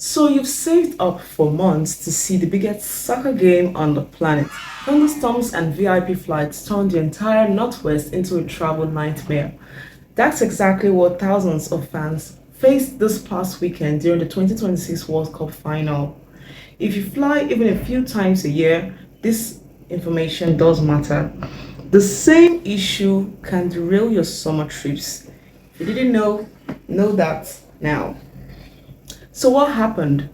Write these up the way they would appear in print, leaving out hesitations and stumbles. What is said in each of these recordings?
So you've saved up for months to see the biggest soccer game on the planet. Thunderstorms and VIP flights turned the entire Northwest into a travel nightmare. That's exactly what thousands of fans faced this past weekend during the 2026 World Cup final. If you fly even a few times a year, this information does matter. The same issue can derail your summer trips. If you didn't know that now. So what happened?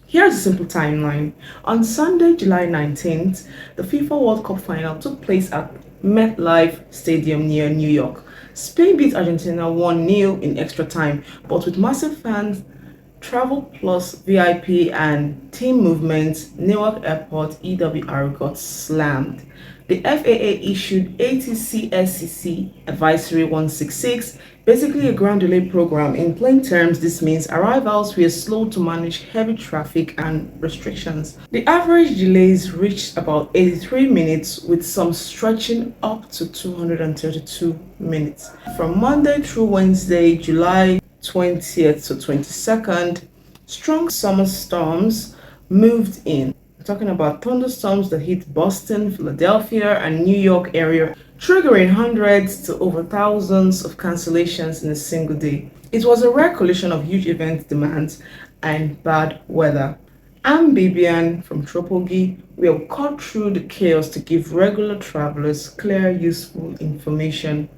Here's a simple timeline. On Sunday, July 19th, the FIFA World Cup final took place at MetLife Stadium near New York. Spain beat Argentina 1-0 in extra time, but with massive fans, travel plus VIP and team movements, Newark Airport EWR got slammed. The FAA issued ATCSCC Advisory 166, basically a ground delay program. In plain terms, this means arrivals were slow to manage heavy traffic and restrictions. The average delays reached about 83 minutes, with some stretching up to 232 minutes. From Monday through Wednesday, July 20th to 22nd, strong summer storms moved in. We're talking about thunderstorms that hit Boston, Philadelphia, and New York area, triggering hundreds to over thousands of cancellations in a single day. It was a rare collision of huge event demands and bad weather. I'm Bibian from Tropogi. We have cut through the chaos to give regular travelers clear, useful information.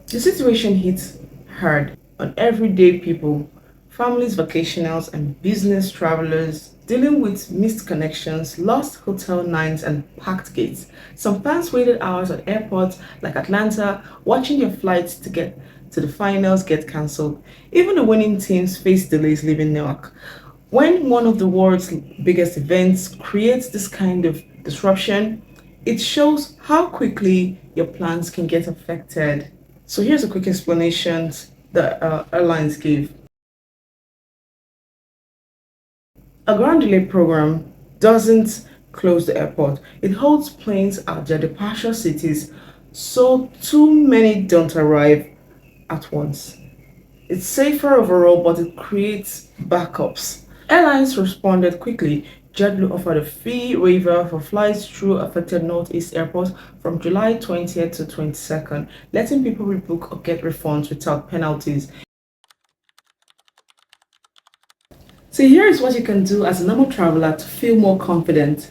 The situation hits hard on everyday people, families, vacationers, and business travelers dealing with missed connections, lost hotel nights, and packed gates. Some fans waited hours at airports like Atlanta, watching their flights to get to the finals get cancelled. Even the winning teams faced delays leaving Newark. When one of the world's biggest events creates this kind of disruption, it shows how quickly your plans can get affected. So here's a quick explanation the airlines gave. A ground delay program doesn't close the airport. It holds planes at their departure cities so too many don't arrive at once. It's safer overall, but it creates backups. Airlines responded quickly. JetBlue offered a fee waiver for flights through affected Northeast airports from July 20th to 22nd, letting people rebook or get refunds without penalties. So here is what you can do as a normal traveler to feel more confident.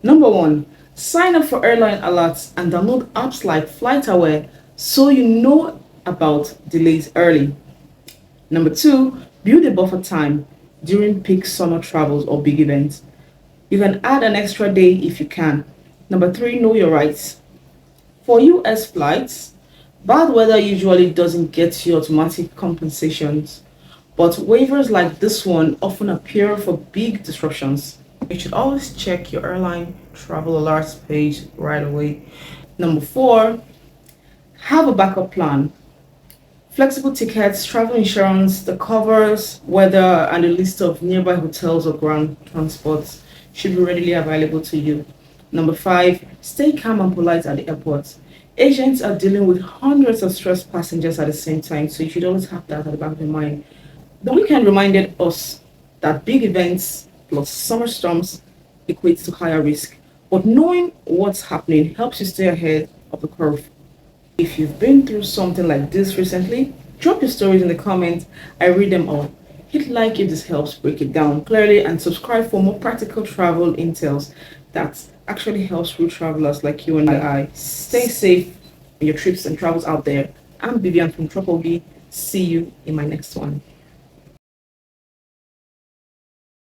Number one, sign up for airline alerts and download apps like FlightAware so you know about delays early. Number two, build a buffer time during peak summer travels or big events. You can add an extra day if you can. Number three, know your rights. For US flights, bad weather usually doesn't get you automatic compensations, but waivers like this one often appear for big disruptions. You should always check your airline travel alerts page right away. Number four, have a backup plan. Flexible tickets, travel insurance, the covers, weather, and a list of nearby hotels or ground transports should be readily available to you. Number five, stay calm and polite at the airport. Agents are dealing with hundreds of stressed passengers at the same time, so you should always have that at the back of your mind. The weekend reminded us that big events plus summer storms equates to higher risk, but knowing what's happening helps you stay ahead of the curve. If you've been through something like this recently, drop your stories in the comments. I read them all. Hit like if this helps break it down clearly, and subscribe for more practical travel intels that actually helps real travelers like you and I. Stay safe on your trips and travels out there. I'm Bibian from Tropogi. See you in my next one.